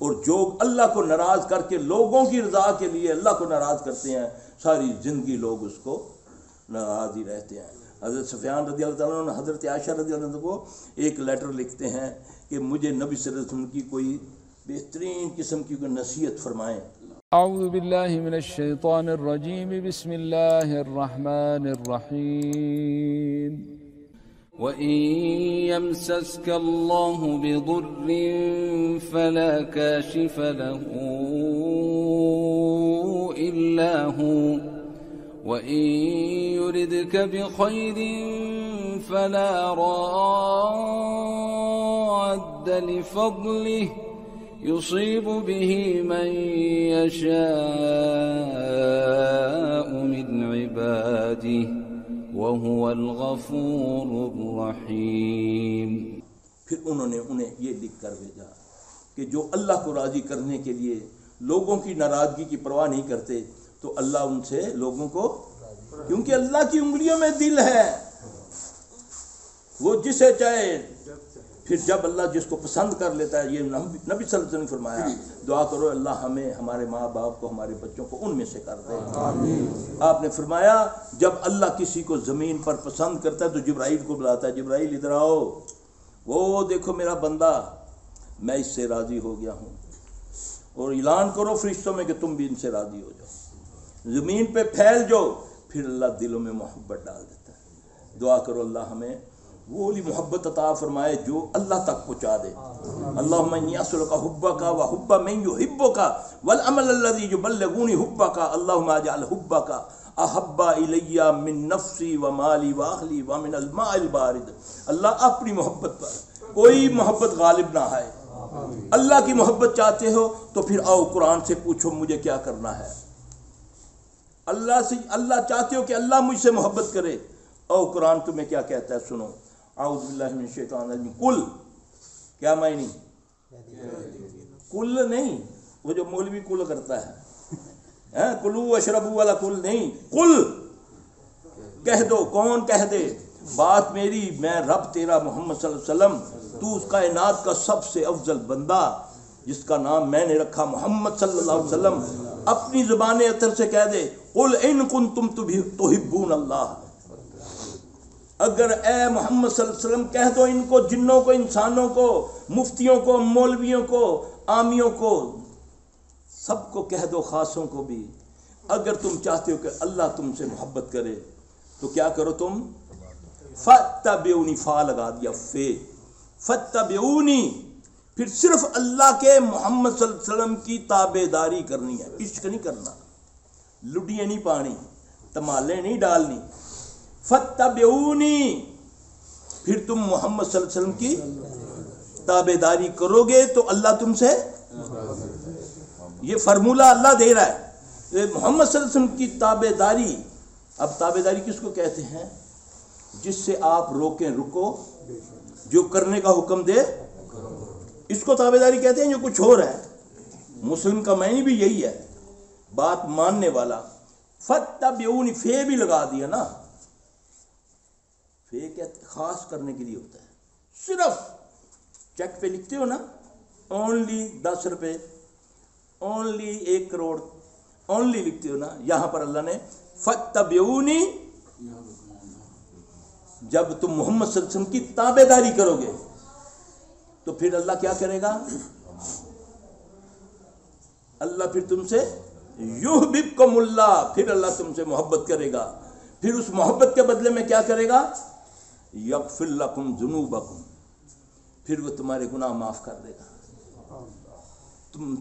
اور جو اللہ کو ناراض کر کے لوگوں کی رضا کے لیے اللہ کو ناراض کرتے ہیں ساری زندگی لوگ اس کو ناراض ہی رہتے ہیں۔ حضرت سفیان رضی اللہ تعالیٰ عنہ حضرت عائشہ رضی اللہ عنہ کو ایک لیٹر لکھتے ہیں کہ مجھے نبی صلی اللہ علیہ وسلم کی کوئی بہترین قسم کی کوئی نصیحت فرمائیں۔ اعوذ باللہ من الشیطان الرجیم بسم اللہ الرحمن الرحیم وَإِن يَمْسَسْكَ اللَّهُ بِضُرٍّ فَلَا كَاشِفَ لَهُ إِلَّا هُوَ وَإِن يُرِدْكَ بِخَيْرٍ فَلَا رَادَّ لِفَضْلِهِ يُصِيبُ بِهِ مَن يَشَاءُ مِنْ عِبَادِهِ وَهُوَ الْغَفُورُ الرَّحِيمُ۔ پھر انہوں نے انہیں یہ لکھ کر بھیجا کہ جو اللہ کو راضی کرنے کے لیے لوگوں کی ناراضگی کی پرواہ نہیں کرتے تو اللہ ان سے لوگوں کو، کیونکہ اللہ کی انگلیوں میں دل ہے، وہ جسے چاہے، پھر جب اللہ جس کو پسند کر لیتا ہے، یہ نبی صلی اللہ علیہ وسلم نے فرمایا دعا کرو اللہ ہمیں ہمارے ماں باپ کو ہمارے بچوں کو ان میں سے کر دے۔ آپ نے فرمایا جب اللہ کسی کو زمین پر پسند کرتا ہے تو جبرائیل کو بلاتا ہے، جبرائیل ادھر آؤ، وہ دیکھو میرا بندہ میں اس سے راضی ہو گیا ہوں، اور اعلان کرو فرشتوں میں کہ تم بھی ان سے راضی ہو جاؤ، زمین پہ پھیل جاؤ، پھر اللہ دلوں میں محبت ڈال دیتا ہے۔ دعا کرو اللہ ہمیں وہ والی محبت عطا فرمائے جو اللہ تک پہنچا دے۔ اللہم انی اسألک حبک و حب من یحبک والعمل الذی یبلغنی حبک، اللہم اجعل حبک احب الی من نفسی و مالی و اہلی و من الماء البارد۔ اللہ اپنی محبت پر کوئی محبت غالب نہ آئے۔ اللہ کی محبت چاہتے ہو تو پھر آؤ قرآن سے پوچھو مجھے کیا کرنا ہے۔ اللہ چاہتے ہو کہ اللہ مجھ سے محبت کرے، او قرآن تمہیں کیا کہتا ہے سنو۔ اعوذ باللہ من الشیطان الرجیم، کل کیا معنی؟ کل نہیں، وہ جو مولوی کل کرتا ہے کلو اشربو والا کل نہیں، کل کہہ دو۔ کون کہہ دے بات میری؟ میں رب تیرا محمد صلی اللہ علیہ وسلم، تو اس کائنات کا سب سے افضل بندہ جس کا نام میں نے رکھا محمد صلی اللہ علیہ وسلم، اپنی زبان اطہر سے کہہ دے قل ان کنتم تحبون اللہ۔ اگر اے محمد صلی اللہ علیہ وسلم کہہ دو ان کو، جنوں کو، انسانوں کو، مفتیوں کو، مولویوں کو، عامیوں کو، سب کو کہہ دو، خاصوں کو بھی، اگر تم چاہتے ہو کہ اللہ تم سے محبت کرے تو کیا کرو تم؟ فَاتَّبِعُونِی، فا لگا دیا فے، فَاتَّبِعُونِی، پھر صرف اللہ کے محمد صلی اللہ علیہ وسلم کی تابع داری کرنی ہے، عشق نہیں کرنا، لڈیاں نہیں پانی، تمالے نہیں ڈالنی۔ فَاتَّبِعُونِی، پھر تم محمد صلی اللہ علیہ وسلم کی تابع داری کرو گے تو اللہ تم سے، یہ فرمولہ اللہ دے رہا ہے محمد صلی اللہ علیہ وسلم کی تابع داری۔ اب تابع داری کس کو کہتے ہیں؟ جس سے آپ روکیں رکو، جو کرنے کا حکم دے اس کو تابع داری کہتے ہیں، جو کچھ اور ہے۔ مسلم کا معنی بھی یہی ہے، بات ماننے والا۔ فَاتَّبِعُونِی، فے بھی لگا دیا نا، فے کہتے خاص کرنے کے لیے ہوتا ہے، صرف چیک پہ لکھتے ہو نا اونلی 10 روپے، اونلی 1 کروڑ، اونلی لکھتے ہو نا، یہاں پر اللہ نے فَاتَّبِعُونِی، جب تم محمد صلی اللہ علیہ وسلم کی تابع داری کرو گے تو پھر اللہ کیا کرے گا؟ اللہ پھر تم سے یحببکم اللہ، پھر اللہ تم سے محبت کرے گا، پھر اس محبت کے بدلے میں کیا کرے گا؟ یغفر لکم ذنوبکم، پھر وہ تمہارے گناہ معاف کر دے گا،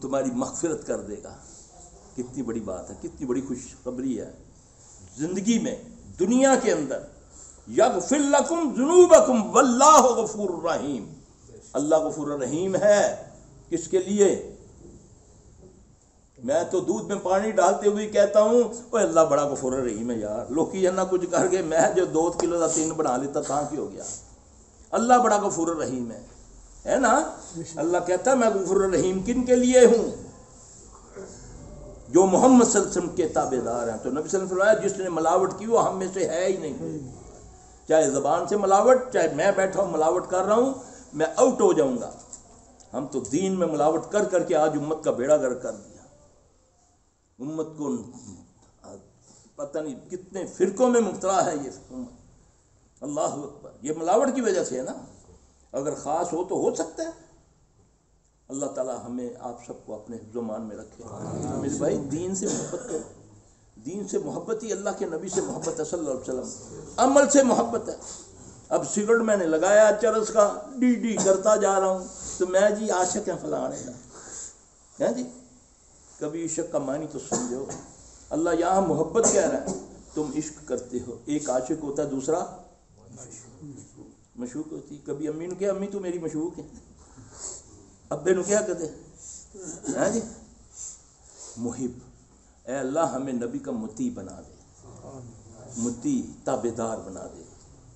تمہاری مغفرت کر دے گا۔ کتنی بڑی بات ہے، کتنی بڑی خوشخبری ہے زندگی میں، دنیا کے اندر۔ یغفر لکم ذنوبکم واللہ غفور الرحیم، اللہ غفور الرحیم ہے۔ کس کے لیے؟ میں تو دودھ میں پانی ڈالتے ہوئے کہتا ہوں اوہ اللہ بڑا غفور الرحیم ہے یار، لوکی ہے نہ کچھ کر کے میں جو 2 کلو کا 3 بنا لیتا تھا کی ہو گیا۔ اللہ بڑا غفور الرحیم ہے نا۔ اللہ کہتا ہے میں غفور الرحیم کن کے لیے ہوں؟ جو محمد صلی اللہ علیہ وسلم کے تابع دار ہیں۔ تو نبی صلی اللہ علیہ وسلم نے فرمایا جس نے ملاوٹ کی وہ ہم میں سے ہے ہی نہیں، چاہے زبان سے ملاوٹ، چاہے میں بیٹھا ہوں ملاوٹ کر رہا ہوں، میں آؤٹ ہو جاؤں گا۔ ہم تو دین میں ملاوٹ کر کر کے آج امت کا بیڑا گرک کر دیا. امت کو پتہ نہیں کتنے فرقوں میں مبتلا ہے یہ امت. اللہ اکبر. یہ ملاوٹ کی وجہ سے ہے نا. اگر خاص ہو تو ہو سکتا ہے. اللہ تعالی ہمیں آپ سب کو اپنے حفظ و مان میں رکھے. میرے بھائی دین سے محبت کرو. دین سے محبت ہی اللہ کے نبی سے محبت ہے صلی اللہ علیہ وسلم. عمل سے محبت ہے. اب سگریٹ میں نے لگایا چرس کا ڈی کرتا جا رہا ہوں تو میں جی عاشق ہیں فلانے کا ہے جی. کبھی عشق کا معنی تو سمجھو. اللہ یہاں محبت کہہ رہا ہے. تم عشق کرتے ہو. ایک عاشق ہوتا ہے دوسرا مشوق ہوتی. کبھی امی نے کہا امی تو میری مشوق ہے. ابے نے کیا کہتے ہیں جی محب. اے اللہ ہمیں نبی کا مطیع بنا دے. مطیع تابع دار بنا دے.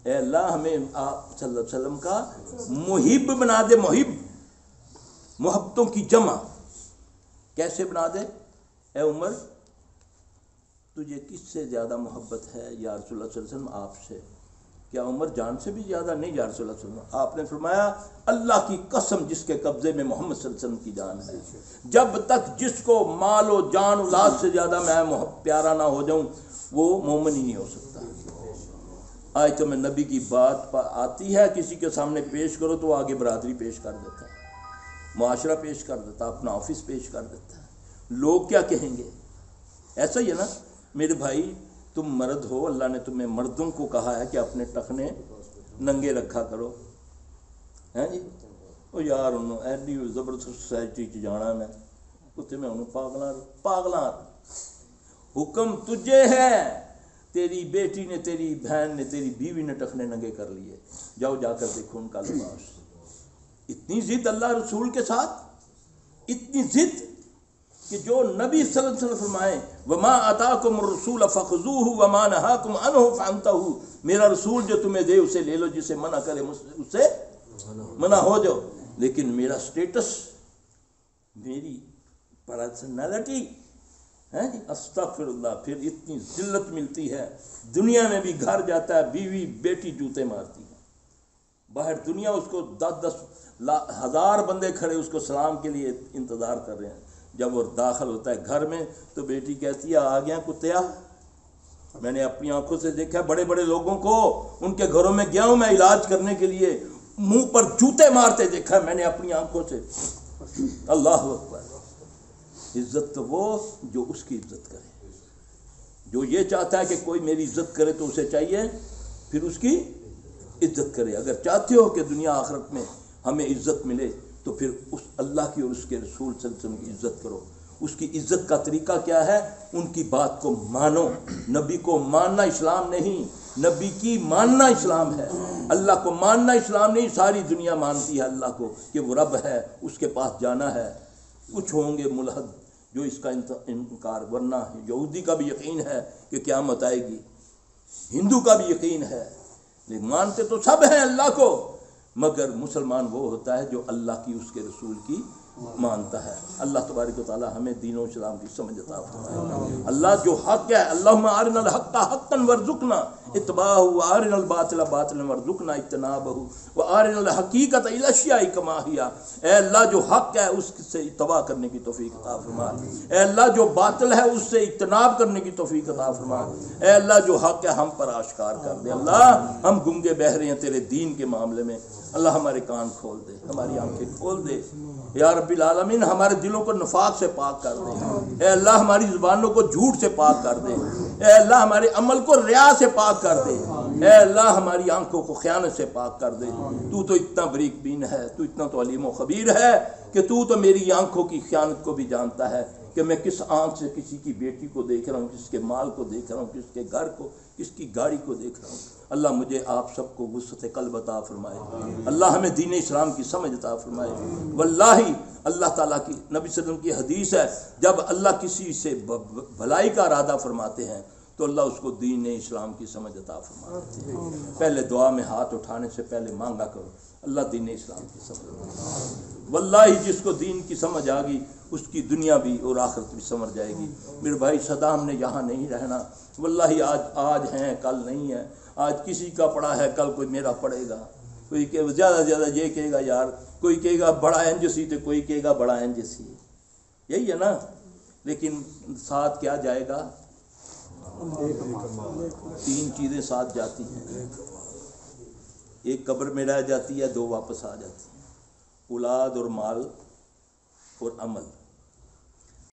اے اللہ ہمیں آپ صلی اللہ علیہ وسلم کا محب بنا دے. محب محبتوں کی جمع. کیسے بنا دے؟ اے عمر تجھے کس سے زیادہ محبت ہے یا رسول اللہ صلی اللہ علیہ وسلم آپ سے؟ کیا عمر جان سے بھی زیادہ؟ نہیں یا رسول اللہ صلی اللہ علیہ وسلم. آپ نے فرمایا اللہ کی قسم جس کے قبضے میں محمد صلی اللہ علیہ وسلم کی جان ہے. جب تک جس کو مال و جان اولاد سے زیادہ میں پیارا نہ ہو جاؤں وہ مومن ہی نہیں ہو سکتا. آج تو میں نبی کی بات آتی ہے کسی کے سامنے پیش کرو تو وہ آگے برادری پیش کر دیتا ہے, معاشرہ پیش کر دیتا, اپنا آفس پیش کر دیتا ہے. لوگ کیا کہیں گے؟ ایسا ہی ہے نا میرے بھائی. تم مرد ہو, اللہ نے تمہیں مردوں کو کہا ہے کہ اپنے ٹخنے ننگے رکھا کرو ہیں جی. وہ یار انہوں ایڈی زبردست سوسائٹی چ جانا میں اتنے میں انہوں پاگلاں حکم تجھے ہے. تیری بیٹی نے, تیری بہن نے, تیری بیوی نے ٹخنے ننگے کر لیے, جاؤ جا کر دیکھو ان کا لباس. اتنی ضد اللہ رسول کے ساتھ, اتنی ضد کہ جو نبی صلی اللہ علیہ وسلم فرمائے وما آتاکم الرسول فخذوہ وما نہاکم عنہ فانتہوا. میرا رسول جو تمہیں دے اسے لے لو, جسے منع کرے اسے منع ہو جاؤ. لیکن میرا سٹیٹس, میری پرسنالٹی ہے جی استغفر اللہ, پھر اتنی ذلت ملتی ہے. دنیا میں بھی گھر جاتا ہے بیوی بیٹی جوتے مارتی ہے, باہر دنیا اس کو 10,000 ہزار بندے کھڑے اس کو سلام کے لیے انتظار کر رہے ہیں. جب وہ داخل ہوتا ہے گھر میں تو بیٹی کہتی ہے آ گیا کتیا. میں نے اپنی آنکھوں سے دیکھا بڑے بڑے لوگوں کو, ان کے گھروں میں گیا ہوں میں علاج کرنے کے لیے, منہ پر جوتے مارتے دیکھا میں نے اپنی آنکھوں سے. اللہ اکبر. عزت تو وہ جو اس کی عزت کرے. جو یہ چاہتا ہے کہ کوئی میری عزت کرے تو اسے چاہیے پھر اس کی عزت کرے. اگر چاہتے ہو کہ دنیا آخرت میں ہمیں عزت ملے تو پھر اس اللہ کی اور اس کے رسول صلی اللہ علیہ وسلم کی عزت کرو. اس کی عزت کا طریقہ کیا ہے؟ ان کی بات کو مانو. نبی کو ماننا اسلام نہیں, نبی کی ماننا اسلام ہے. اللہ کو ماننا اسلام نہیں. ساری دنیا مانتی ہے اللہ کو کہ وہ رب ہے, اس کے پاس جانا ہے. کچھ ہوں گے ملحد جو اس کا انکار, ورنہ یہودی کا بھی یقین ہے کہ قیامت آئے گی, ہندو کا بھی یقین ہے, لیکن مانتے تو سب ہیں اللہ کو. مگر مسلمان وہ ہوتا ہے جو اللہ کی اس کے رسول کی مانتا ہے. اللہ تبارک و تعالی ہمیں دین و اسلام کی سمجھ عطا فرمائے. اللہ جو حق ہے, اللہم ارنا الحق حقا وارزقنا اتباعہ وارنا الباطل باطلا وارزقنا اجتنابہ وارنا الحقیقۃ الی الاشیاء کما ہی. اے اللہ جو حق ہے اس سے اتباع کرنے کی توفیق عطا فرما. اے اللہ جو باطل ہے اس سے اجتناب کرنے کی توفیق عطا فرما. اے اللہ جو حق ہے ہم پر آشکار کر دے. اللہ ہم گنگے بہرے ہیں تیرے دین کے معاملے میں. اللہ ہمارے کان کھول دے, ہماری آنکھیں کھول دے یا رب العالمین. ہمارے دلوں کو نفاق سے پاک کر دے. اے اللہ ہماری زبانوں کو جھوٹ سے پاک کر دے. اے اللہ ہمارے عمل کو ریا سے پاک کر دے. اے اللہ ہماری آنکھوں کو خیانت سے پاک کر دے. تو اتنا بریک بین ہے, تو اتنا تو علیم و خبیر ہے کہ تو میری آنکھوں کی خیانت کو بھی جانتا ہے کہ میں کس آنکھ سے کسی کی بیٹی کو دیکھ رہا ہوں, کس کے مال کو دیکھ رہا ہوں, کس کے گھر کو, کس کی گاڑی کو دیکھ رہا ہوں. اللہ مجھے آپ سب کو وسعت قلب عطا فرمائے. اللہ ہمیں دین اسلام کی سمجھ عطا فرمائے. واللہ اللہ تعالیٰ کی نبی صلی اللہ علیہ وسلم کی حدیث ہے, جب اللہ کسی سے بھلائی کا ارادہ فرماتے ہیں تو اللہ اس کو دین اسلام کی سمجھ عطا فرماتے ہیں. پہلے دعا میں ہاتھ اٹھانے سے پہلے مانگا کرو اللہ دین اسلام کی سمجھ. واللہ جس کو دین کی سمجھ آ گئی اس کی دنیا بھی اور آخرت بھی سمجھ جائے گی. میرے بھائی سدا ہم نے یہاں نہیں رہنا. واللہ آج ہیں کل نہیں ہے. آج کسی کا پڑا ہے کل کوئی میرا پڑے گا. کوئی کہ زیادہ سے زیادہ یہ کہے گا یار، کوئی کہے گا بڑا انج سی تو کوئی کہے گا بڑا انج سی، یہی ہے نا. لیکن ساتھ کیا جائے گا؟ تین چیزیں ساتھ جاتی ہیں، ایک قبر میں رہ جاتی ہے، دو واپس آ جاتی ہیں، اولاد اور مال اور عمل.